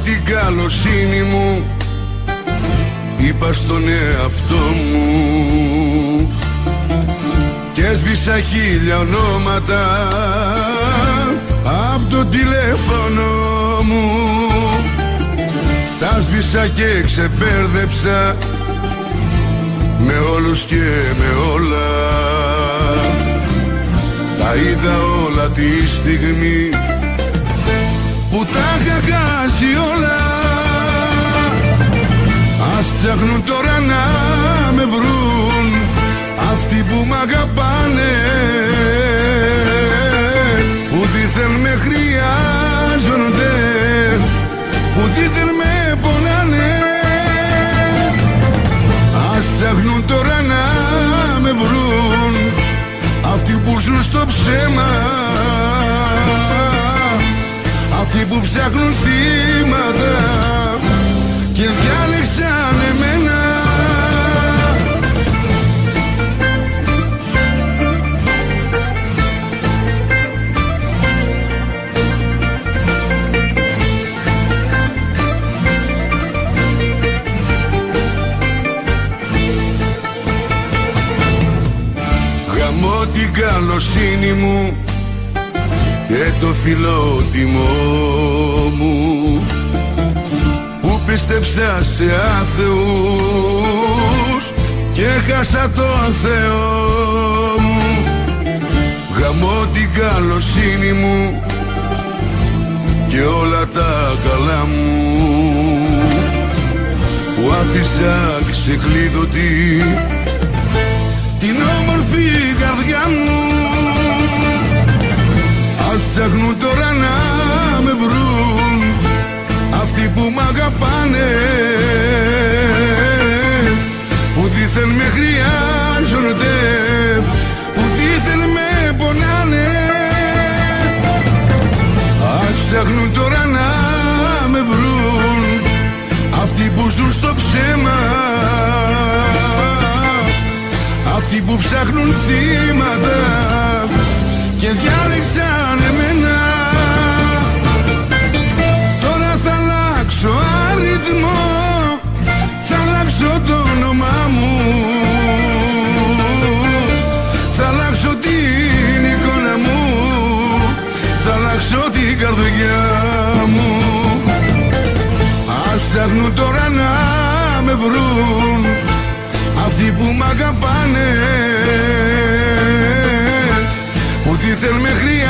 την καλοσύνη μου, είπα στον εαυτό μου και έσβησα 1000 ονόματα απ' το τηλέφωνο μου. Τα σβήσα και ξεπέρδεψα με όλους και με όλα. Τα είδα όλα τη στιγμή που τα είχα χάσει όλα. Ας ψάχνουν τώρα να με βρουν αυτοί που μ' αγαπάνε, που δίθεν με χρειάζονται, που δίθεν με πονάνε. Ας ψάχνουν τώρα να με βρουν αυτοί που ζουν στο ψέμα, αυτοί που ψάχνουν θύματα και διάλεξαν εμένα. Γαμώ την καλοσύνη μου και το φιλότιμό μου που πίστεψα σε άθεους και χάσα τον Θεό μου. Γαμώ την καλοσύνη μου και όλα τα καλά μου που άφησα ξεκλείδωτη την όμορφη καρδιά μου. Ας ψάχνουν τώρα να με βρουν αυτοί που μ' αγαπάνε, που δίθεν με χρειάζονται, που δίθεν με πονάνε. Ας ψάχνουν τώρα να με βρουν αυτοί που ζουν στο ψέμα, αυτοί που ψάχνουν θύματα και διάλεξαν εμένα. Τώρα θα αλλάξω αριθμό, θα αλλάξω το όνομά μου, θα αλλάξω την εικόνα μου, θα αλλάξω την καρδιά μου. Ας ψάχνουν τώρα να με βρουν αυτοί που μ' αγαπάνε, που δίθεν με χρειάζονται,